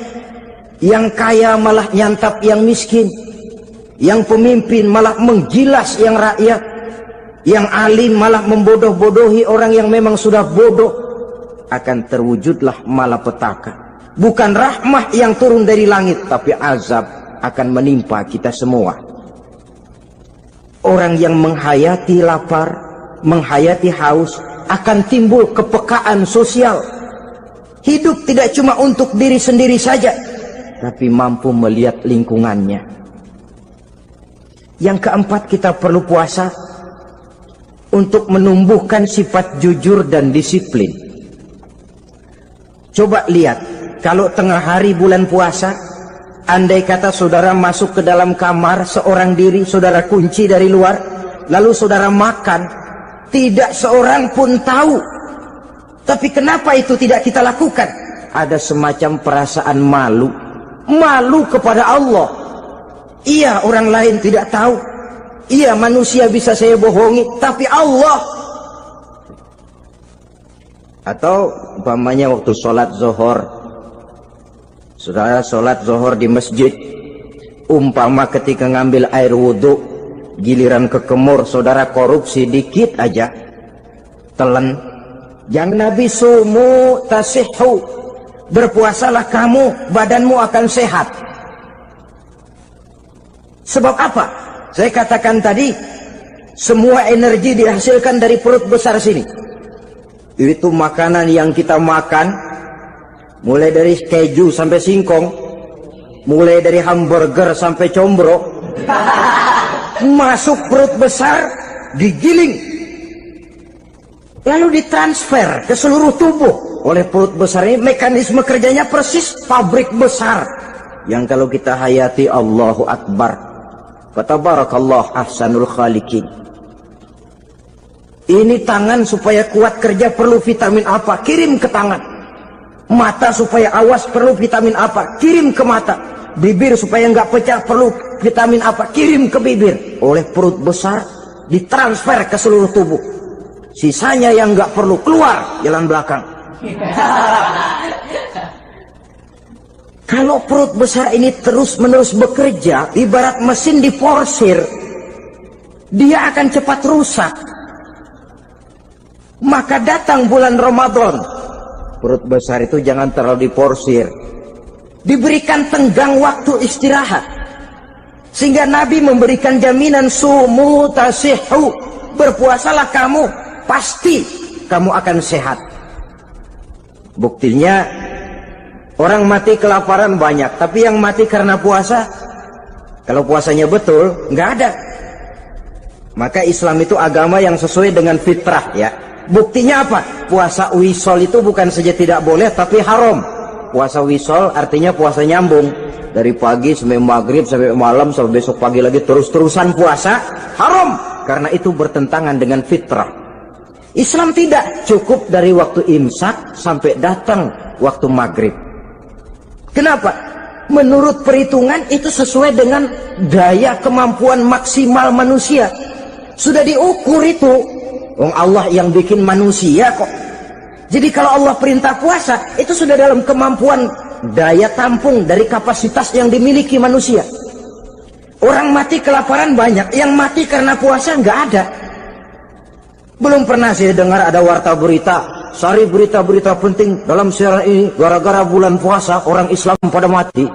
yang kaya malah nyantap yang miskin, yang pemimpin malah menggilas yang rakyat, yang alim malah membodoh-bodohi orang yang memang sudah bodoh, akan terwujudlah malapetaka. Bukan rahmah yang turun dari langit, tapi azab akan menimpa kita semua. Orang yang menghayati lapar, menghayati haus, akan timbul kepekaan sosial. Hidup tidak cuma untuk diri sendiri saja, tapi mampu melihat lingkungannya. Yang keempat, kita perlu puasa untuk menumbuhkan sifat jujur dan disiplin. Coba lihat, kalau tengah hari bulan puasa, andai kata saudara masuk ke dalam kamar seorang diri, saudara kunci dari luar, lalu saudara makan, tidak seorang pun tahu. Tapi kenapa itu tidak kita lakukan? Ada semacam perasaan malu. Malu kepada Allah. Iya, orang lain tidak tahu. Iya, manusia bisa saya bohongi, tapi Allah. Atau umpamanya waktu sholat zuhur, saudara sholat zuhur di masjid, umpama ketika ngambil air wudhu, giliran ke kemur, saudara korupsi dikit aja, telan. Yang Nabi sumu tasihhu, berpuasalah kamu, badanmu akan sehat. Sebab apa? Saya katakan tadi, semua energi dihasilkan dari perut besar sini. Itu makanan yang kita makan, mulai dari keju sampai singkong, mulai dari hamburger sampai combro, masuk perut besar, digiling, lalu ditransfer ke seluruh tubuh oleh perut besar ini. Mekanisme kerjanya persis pabrik besar yang kalau kita hayati, Allahu Akbar, Fatabarakallah ahsanul khaliqin. Ini tangan supaya kuat kerja perlu vitamin apa? Kirim ke tangan. Mata supaya awas perlu vitamin apa? Kirim ke mata. Bibir supaya nggak pecah perlu vitamin apa? Kirim ke bibir. Oleh perut besar ditransfer ke seluruh tubuh. Sisanya yang nggak perlu keluar jalan belakang. Kalau perut besar ini terus-menerus bekerja, ibarat mesin diporsir, dia akan cepat rusak. Maka datang bulan Ramadan, perut besar itu jangan terlalu diporsir, diberikan tenggang waktu istirahat. Sehingga Nabi memberikan jaminan sumu tasihhu, berpuasalah kamu, pasti kamu akan sehat. Buktinya orang mati kelaparan banyak, tapi yang mati karena puasa, kalau puasanya betul, nggak ada. Maka Islam itu agama yang sesuai dengan fitrah ya. Buktinya apa? Puasa wisol itu bukan saja tidak boleh, tapi haram. Puasa wisol artinya puasa nyambung. Dari pagi sampai maghrib, sampai malam, sampai besok pagi lagi terus-terusan puasa, haram. Karena itu bertentangan dengan fitrah. Islam tidak, cukup dari waktu imsak sampai datang waktu maghrib. Kenapa? Menurut perhitungan itu sesuai dengan daya kemampuan maksimal manusia. Sudah diukur itu. Allah yang bikin manusia kok. Jadi kalau Allah perintah puasa, itu sudah dalam kemampuan daya tampung dari kapasitas yang dimiliki manusia. Orang mati kelaparan banyak, yang mati karena puasa nggak ada. Belum pernah saya dengar ada warta berita, sari berita-berita penting dalam siaran ini, gara-gara bulan puasa orang Islam pada mati.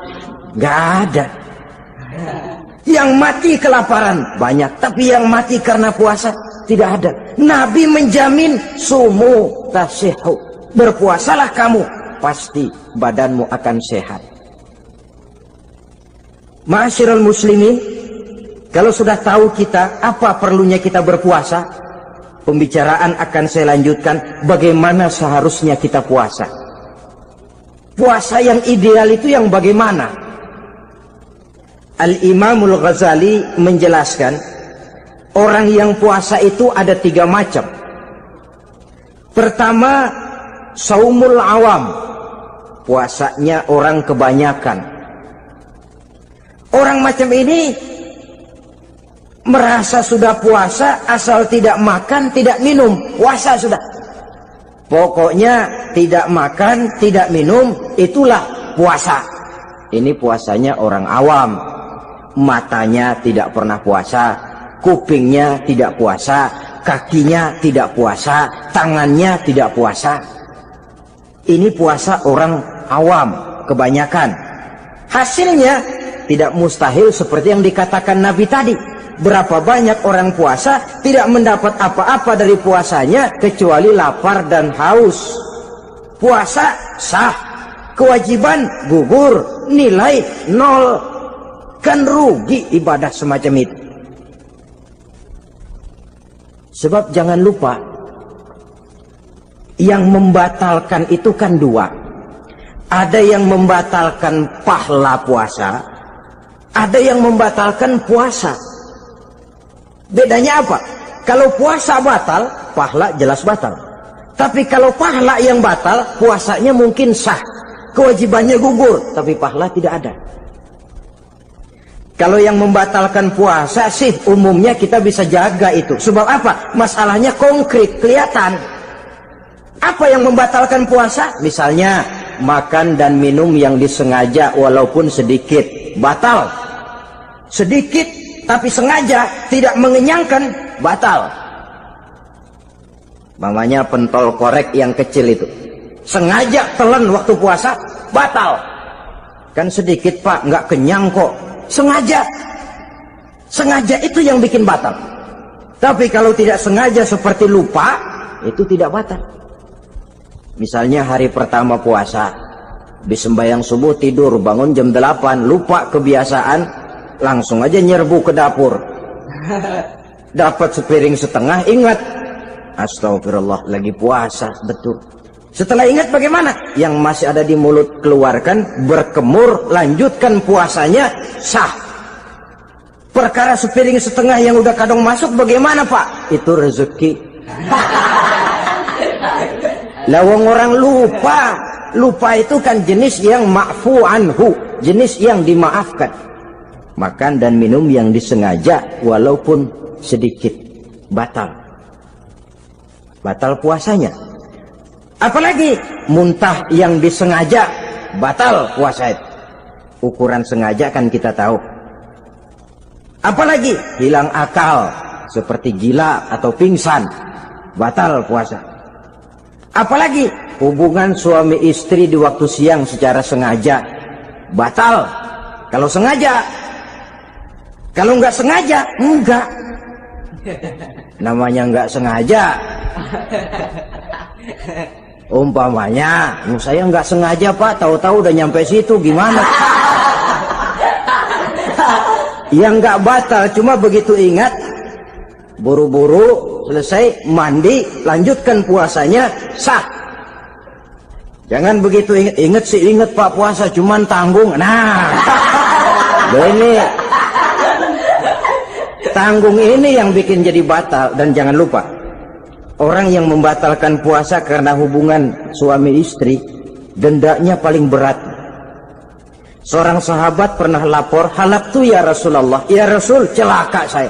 Nggak ada. Yang mati kelaparan banyak, tapi yang mati karena puasa tidak ada. Nabi menjamin sumu tasihhu, berpuasalah kamu, pasti badanmu akan sehat. Ma'asyiral muslimin, kalau sudah tahu kita apa perlunya kita berpuasa, pembicaraan akan saya lanjutkan bagaimana seharusnya kita puasa. Puasa yang ideal itu yang bagaimana? Al-Imamul Ghazali menjelaskan, orang yang puasa itu ada 3 macam. Pertama, saumul awam, puasanya orang kebanyakan. Orang macam ini merasa sudah puasa asal tidak makan, tidak minum, puasa sudah. Pokoknya tidak makan, tidak minum, itulah puasa. Ini puasanya orang awam. Matanya tidak pernah puasa, kupingnya tidak puasa, kakinya tidak puasa, tangannya tidak puasa. Ini puasa orang awam, kebanyakan. Hasilnya tidak mustahil seperti yang dikatakan Nabi tadi. Berapa banyak orang puasa tidak mendapat apa-apa dari puasanya kecuali lapar dan haus. Puasa sah, kewajiban gugur, nilai 0. Kan rugi ibadah semacam itu. Sebab jangan lupa, yang membatalkan itu kan 2. Ada yang membatalkan pahala puasa, ada yang membatalkan puasa. Bedanya apa? Kalau puasa batal, pahala jelas batal. Tapi kalau pahala yang batal, puasanya mungkin sah, kewajibannya gugur, tapi pahala tidak ada. Kalau yang membatalkan puasa sih umumnya kita bisa jaga itu. Sebab apa? Masalahnya konkret, kelihatan. Apa yang membatalkan puasa? Misalnya makan dan minum yang disengaja walaupun sedikit, batal. Sedikit tapi sengaja tidak mengenyangkan, batal. Mamanya pentol korek yang kecil itu, sengaja telan waktu puasa, batal. Kan sedikit pak, nggak kenyang kok. Sengaja. Sengaja itu yang bikin batal. Tapi kalau tidak sengaja seperti lupa, itu tidak batal. Misalnya hari pertama puasa, habis sembahyang subuh tidur, bangun jam 8, lupa kebiasaan, langsung aja nyerbu ke dapur. Dapat sepiring setengah, ingat, astagfirullah, lagi puasa, betul. Setelah ingat bagaimana? Yang masih ada di mulut keluarkan, berkemur, lanjutkan puasanya, sah. Perkara sepiring setengah yang udah kadang masuk bagaimana Pak? Itu rezeki. Lawang orang lupa. Lupa itu kan jenis yang ma'fu anhu, jenis yang dimaafkan. Makan dan minum yang disengaja walaupun sedikit, batal. Batal puasanya. Apalagi muntah yang disengaja, batal puasa itu. Ukuran sengaja kan kita tahu. Apalagi hilang akal seperti gila atau pingsan, batal puasa. Apalagi hubungan suami istri di waktu siang secara sengaja, batal. Kalau sengaja. Kalau nggak sengaja, enggak. Namanya nggak sengaja. Umpamanya, saya nggak sengaja Pak, tahu-tahu udah nyampe situ, gimana? Yang nggak batal, cuma begitu ingat, buru-buru selesai mandi, lanjutkan puasanya, sah. Jangan begitu ingat sih, ingat Pak puasa, cuman tanggung. Nah, ini tanggung ini yang bikin jadi batal. Dan jangan lupa, orang yang membatalkan puasa karena hubungan suami istri, dendanya paling berat. Seorang sahabat pernah lapor, halaktu ya Rasulullah, ya Rasul, celaka saya.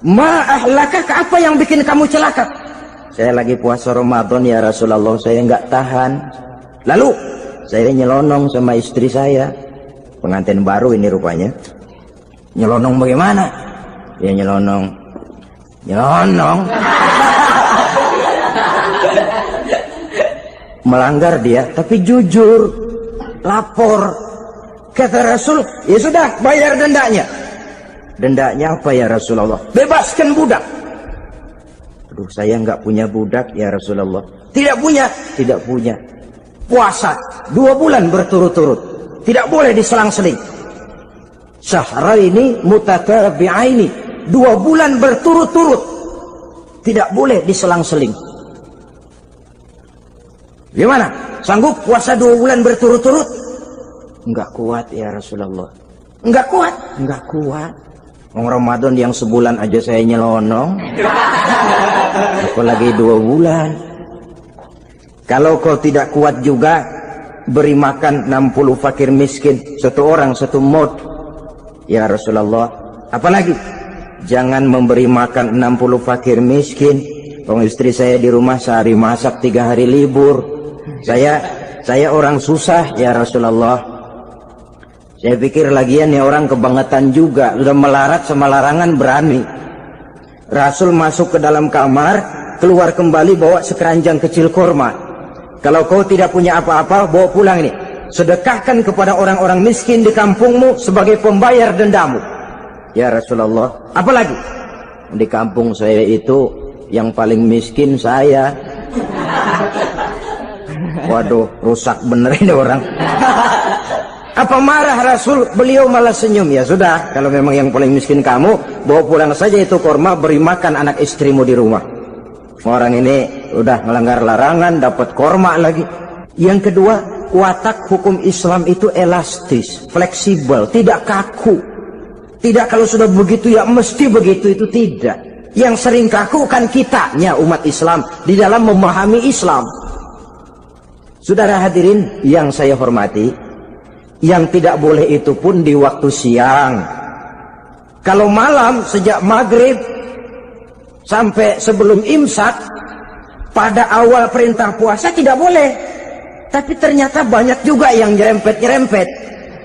Ma ahlakaka, apa yang bikin kamu celaka? Saya lagi puasa Ramadan ya Rasulullah, saya nggak tahan. Lalu saya nyelonong sama istri saya, pengantin baru ini rupanya. Nyelonong bagaimana? Ya nyelonong. Melanggar dia, tapi jujur, lapor. Kata Rasul, ya sudah, bayar dendanya. Dendanya apa ya Rasulullah? Bebaskan budak. Aduh, saya nggak punya budak ya Rasulullah. Tidak punya? Tidak punya. Puasa 2 bulan berturut-turut, tidak boleh diselang-seling. Syahraini mutatabi'aini, 2 bulan berturut-turut, tidak boleh diselang-seling. Gimana? Sanggup puasa 2 bulan berturut-turut? Enggak kuat ya Rasulullah. Enggak kuat? Enggak kuat. Ramadan yang sebulan aja saya nyelonong, apalagi 2 bulan. Kalau kau tidak kuat juga, beri makan 60 fakir miskin, 1 orang 1 mod ya Rasulullah. Apalagi jangan memberi makan 60 fakir miskin. Istri saya di rumah sehari masak, 3 hari libur. Saya orang susah ya Rasulullah. Saya pikir lagian ya orang kebangetan juga, sudah melarat sama larangan berani. Rasul masuk ke dalam kamar, keluar kembali bawa sekeranjang kecil kurma. Kalau kau tidak punya apa-apa, bawa pulang ini. Sedekahkan kepada orang-orang miskin di kampungmu sebagai pembayar dendamu. Ya Rasulullah, apalagi? Di kampung saya itu yang paling miskin saya. Waduh, rusak bener ini orang. Apa marah Rasul? Beliau malah senyum. Ya sudah, kalau memang yang paling miskin kamu, bawa pulang saja itu kurma, beri makan anak istrimu di rumah. Orang ini udah melanggar larangan, dapat kurma lagi. Yang kedua, watak hukum Islam itu elastis, fleksibel, tidak kaku. Tidak kalau sudah begitu ya mesti begitu, itu tidak. Yang sering kaku kan kitanya umat Islam di dalam memahami Islam. Saudara hadirin yang saya hormati, yang tidak boleh itu pun di waktu siang. Kalau malam sejak maghrib sampai sebelum imsak, pada awal perintah puasa tidak boleh. Tapi ternyata banyak juga yang nyerempet-nyerempet.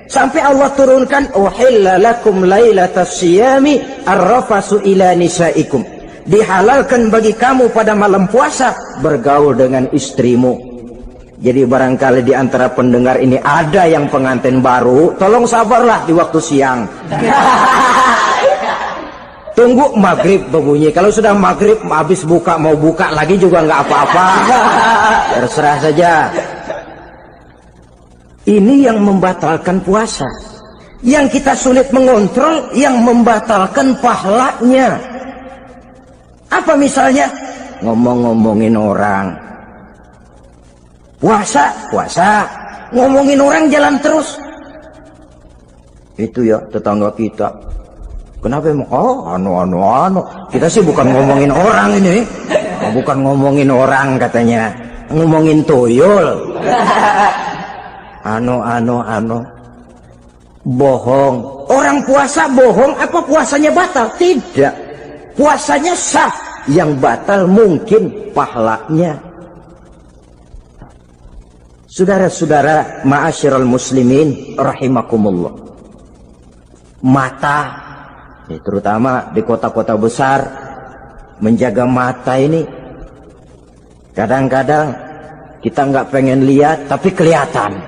Sampai Allah turunkan, uhilla lakum lailatas siyami arrafasu ila nisaikum. Dihalalkan bagi kamu pada malam puasa bergaul dengan istrimu. Jadi barangkali di antara pendengar ini ada yang pengantin baru, tolong sabarlah di waktu siang. Tunggu maghrib berbunyi. Kalau sudah maghrib habis buka, mau buka lagi juga nggak apa-apa. Terserah saja. Ini yang membatalkan puasa. Yang kita sulit mengontrol, yang membatalkan pahalanya. Apa misalnya? Ngomong-ngomongin orang. Puasa, ngomongin orang jalan terus. Itu ya tetangga kita. Kenapa emang? Oh, anu. Kita sih bukan ngomongin orang ini. Bukan ngomongin orang katanya. Ngomongin tuyul. Anu. Bohong. Orang puasa bohong, apa puasanya batal? Tidak. Puasanya sah. Yang batal mungkin pahalanya. Saudara-saudara, ma'asyiral muslimin rahimakumullah. Mata, terutama di kota-kota besar, menjaga mata ini kadang-kadang kita nggak pengen lihat tapi kelihatan.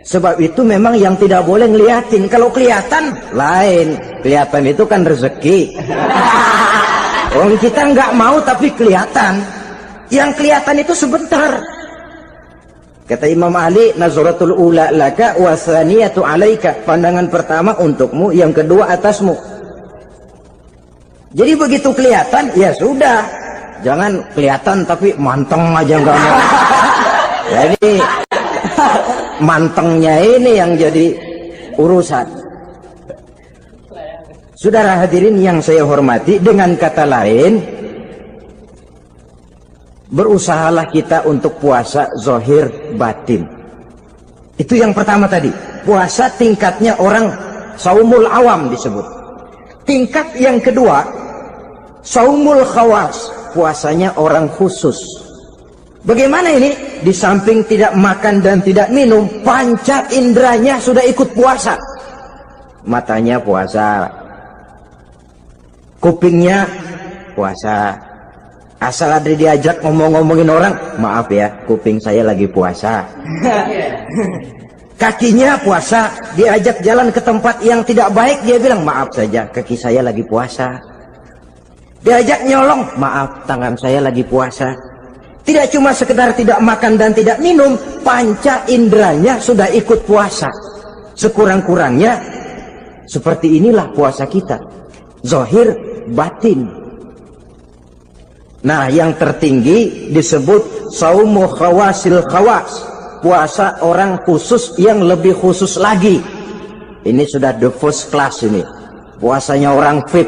Sebab itu memang yang tidak boleh ngeliatin. Kalau kelihatan lain, kelihatan itu kan rezeki. Orang kita nggak mau tapi kelihatan. Yang kelihatan itu sebentar. Kata Imam Ali, nazaratul ula laka wa tsaniyatu alaika. Pandangan pertama untukmu, yang kedua atasmu. Jadi begitu kelihatan, ya sudah. Jangan kelihatan tapi manteng aja enggak mau. Jadi mantengnya ini yang jadi urusan. Saudara hadirin yang saya hormati, dengan kata lain, berusahalah kita untuk puasa zahir batin. Itu yang pertama tadi. Puasa tingkatnya orang saumul awam disebut. Tingkat yang kedua, saumul khawas, puasanya orang khusus. Bagaimana ini? Di samping tidak makan dan tidak minum, panca inderanya sudah ikut puasa. Matanya puasa, kupingnya puasa. Asal ada diajak ngomong-ngomongin orang, maaf ya, kuping saya lagi puasa. Kakinya puasa, diajak jalan ke tempat yang tidak baik, dia bilang, maaf saja, kaki saya lagi puasa. Diajak nyolong, maaf, tangan saya lagi puasa. Tidak cuma sekedar tidak makan dan tidak minum, panca inderanya sudah ikut puasa. Sekurang-kurangnya, seperti inilah puasa kita. Zahir, batin. Nah, yang tertinggi disebut saumu khawasil khawas, puasa orang khusus yang lebih khusus lagi. Ini sudah the first class ini, puasanya orang VIP.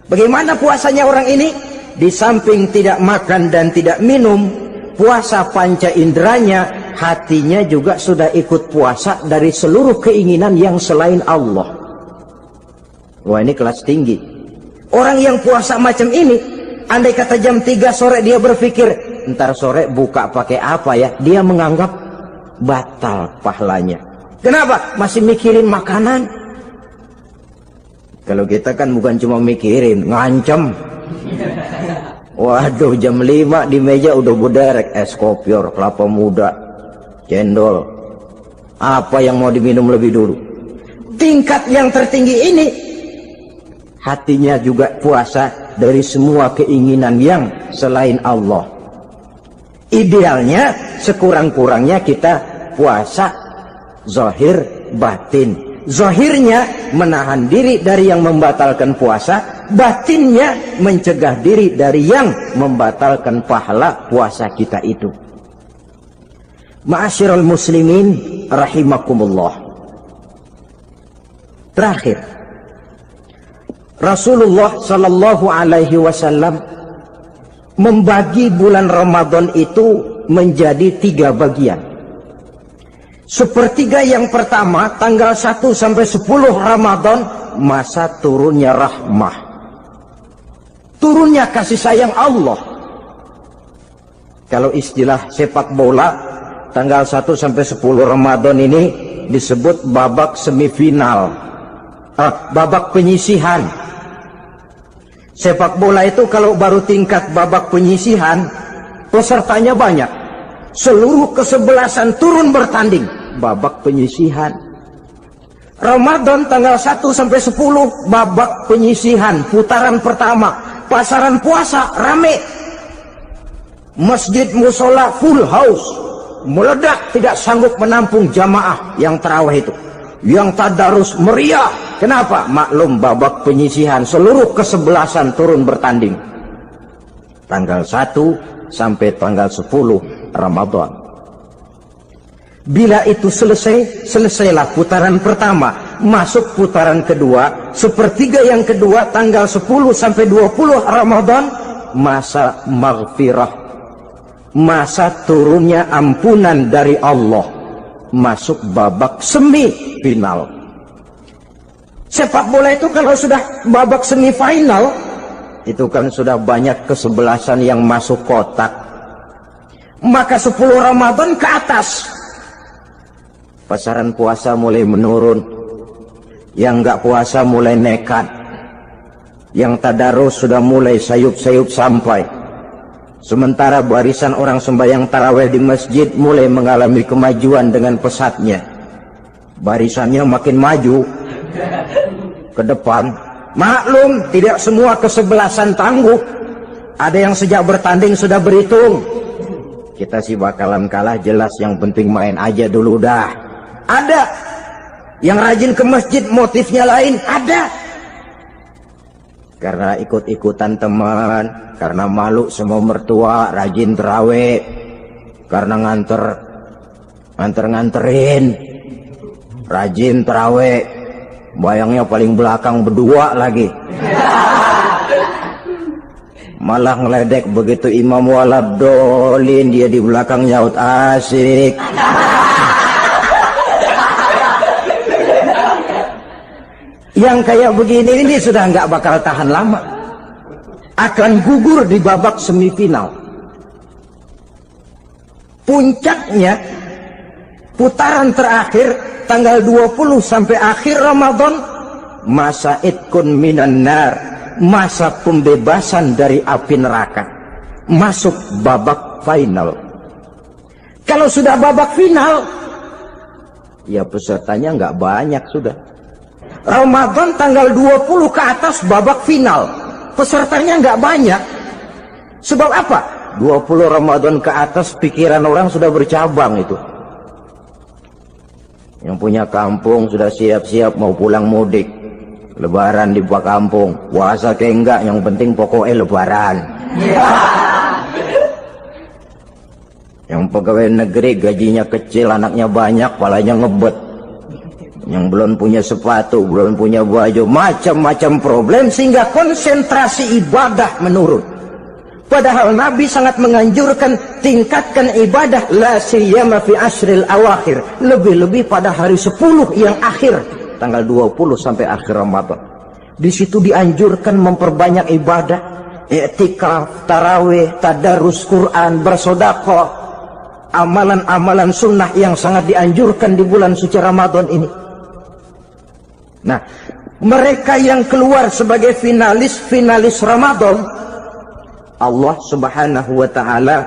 Bagaimana puasanya orang ini? Di samping tidak makan dan tidak minum, puasa panca inderanya, hatinya juga sudah ikut puasa dari seluruh keinginan yang selain Allah. Wah, ini kelas tinggi. Orang yang puasa macam ini, andai kata jam 3 sore dia berpikir, ntar sore buka pakai apa ya? Dia menganggap batal pahalanya. Kenapa? Masih mikirin makanan. Kalau kita kan bukan cuma mikirin, ngancem. Waduh, jam 5 di meja udah buderek es kopior, kelapa muda, cendol. Apa yang mau diminum lebih dulu? Tingkat yang tertinggi ini, hatinya juga puasa dari semua keinginan yang selain Allah. Idealnya sekurang-kurangnya kita puasa zahir batin. Zahirnya menahan diri dari yang membatalkan puasa, batinnya mencegah diri dari yang membatalkan pahala puasa kita itu. Ma'asyiral muslimin rahimakumullah. Terakhir, Rasulullah sallallahu alaihi wasallam membagi bulan Ramadan itu menjadi 3 bagian. Sepertiga yang pertama, tanggal 1 sampai 10 Ramadan, masa turunnya rahmah, turunnya kasih sayang Allah. Kalau istilah sepak bola, tanggal 1 sampai 10 Ramadan ini disebut babak semifinal, babak penyisihan. Sepak bola itu kalau baru tingkat babak penyisihan, pesertanya banyak. Seluruh kesebelasan turun bertanding, babak penyisihan. Ramadan tanggal 1 sampai 10, babak penyisihan, putaran pertama. Pasaran puasa rame. Masjid musola full house, meledak, tidak sanggup menampung jamaah yang tarawih itu. Yang tadarus meriah. Kenapa? Maklum babak penyisihan, seluruh kesebelasan turun bertanding. Tanggal 1 sampai tanggal 10 Ramadan. Bila itu selesai, selesailah putaran pertama, masuk putaran kedua, sepertiga yang kedua tanggal 10 sampai 20 Ramadan, masa maghfirah, masa turunnya ampunan dari Allah, masuk babak semifinal. Sepak bola itu kalau sudah babak semifinal, itu kan sudah banyak kesebelasan yang masuk kotak. Maka 10 Ramadan ke atas, pasaran puasa mulai menurun, yang nggak puasa mulai nekat, yang tadarus sudah mulai sayup-sayup sampai. Sementara barisan orang sembahyang tarawih di masjid mulai mengalami kemajuan dengan pesatnya. Barisannya makin maju ke depan. Maklum, tidak semua kesebelasan tangguh. Ada yang sejak bertanding sudah berhitung, kita sih bakalan kalah jelas, yang penting main aja dulu dah. Ada yang rajin ke masjid, motifnya lain, ada karena ikut-ikutan teman, karena malu sama mertua, rajin terawih, karena nganterin, rajin terawih, bayangnya paling belakang berdua lagi. Malah ngeledek begitu imam waladolin, dia di belakang nyaut asik. Yang kayak begini ini sudah nggak bakal tahan lama, akan gugur di babak semifinal. Puncaknya putaran terakhir tanggal 20 sampai akhir Ramadan, masa itkun minan nar, masa pembebasan dari api neraka, masuk babak final. Kalau sudah babak final, ya pesertanya nggak banyak sudah. Ramadan tanggal 20 ke atas babak final, pesertanya nggak banyak. Sebab apa? 20 Ramadan ke atas pikiran orang sudah bercabang itu. Yang punya kampung sudah siap-siap mau pulang mudik, lebaran di buah kampung, puasa ke enggak, yang penting pokoknya lebaran. Yang pegawai negeri gajinya kecil, anaknya banyak, palanya ngebet. Yang belum punya sepatu, belum punya baju, macam-macam problem, sehingga konsentrasi ibadah menurun. Padahal Nabi sangat menganjurkan tingkatkan ibadah, la siyama fi ashril awakhir, lebih-lebih pada hari 10 yang akhir, tanggal 20 sampai akhir Ramadan. Di situ dianjurkan memperbanyak ibadah, i'tikaf, tarawih, tadarus Quran, bersedekah, amalan-amalan sunnah yang sangat dianjurkan di bulan suci Ramadan ini. Nah, mereka yang keluar sebagai finalis Ramadan, Allah Subhanahu wa ta'ala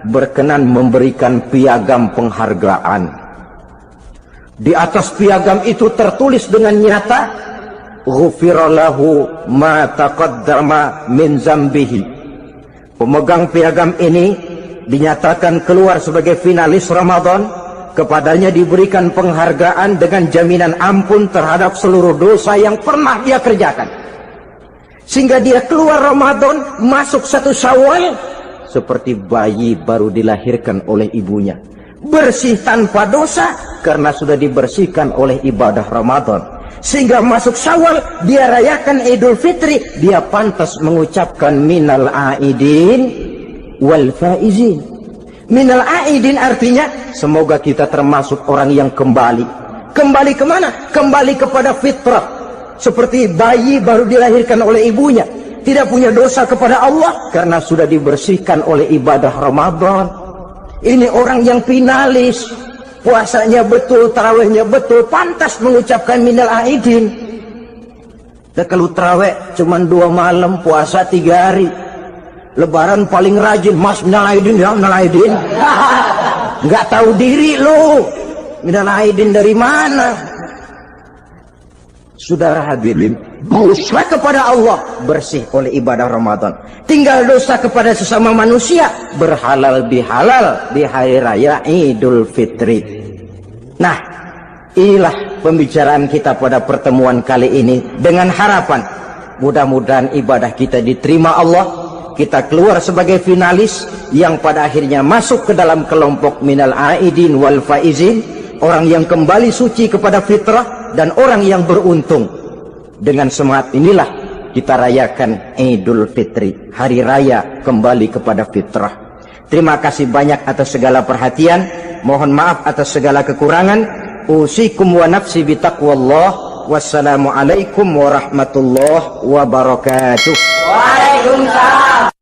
berkenan memberikan piagam penghargaan. Di atas piagam itu tertulis dengan nyata, ghufira lahu ma taqaddama min zambihi. Pemegang piagam ini dinyatakan keluar sebagai finalis Ramadan, kepadanya diberikan penghargaan dengan jaminan ampun terhadap seluruh dosa yang pernah dia kerjakan. Sehingga dia keluar Ramadan, masuk 1 Syawal seperti bayi baru dilahirkan oleh ibunya, bersih tanpa dosa karena sudah dibersihkan oleh ibadah Ramadan. Sehingga masuk Syawal, dia rayakan Idul Fitri, dia pantas mengucapkan minal aidin wal faizin. Minal aidin artinya semoga kita termasuk orang yang kembali. Kembali kemana? Kembali kepada fitrah, seperti bayi baru dilahirkan oleh ibunya, tidak punya dosa kepada Allah karena sudah dibersihkan oleh ibadah Ramadan. Ini orang yang finalis, puasanya betul, tarawihnya betul, pantas mengucapkan minal aidin. Dan kalau tarawih cuma 2 malam, puasa 3 hari, lebaran paling rajin, mas minal aidin ya, minal aidin. Nggak tahu diri lu, minal aidin dari mana? Saudara hadirin, dosa kepada Allah bersih oleh ibadah Ramadan. Tinggal dosa kepada sesama manusia, berhalal bihalal di hari raya Idul Fitri. Nah, inilah pembicaraan kita pada pertemuan kali ini, dengan harapan mudah-mudahan ibadah kita diterima Allah, kita keluar sebagai finalis yang pada akhirnya masuk ke dalam kelompok minal aidin wal faizin, orang yang kembali suci kepada fitrah dan orang yang beruntung. Dengan semangat inilah kita rayakan Idul Fitri, hari raya kembali kepada fitrah. Terima kasih banyak atas segala perhatian. Mohon maaf atas segala kekurangan. Usikum wa nafsi bitaqwallah. Wassalamualaikum warahmatullahi wabarakatuh. Waalaikumsalam.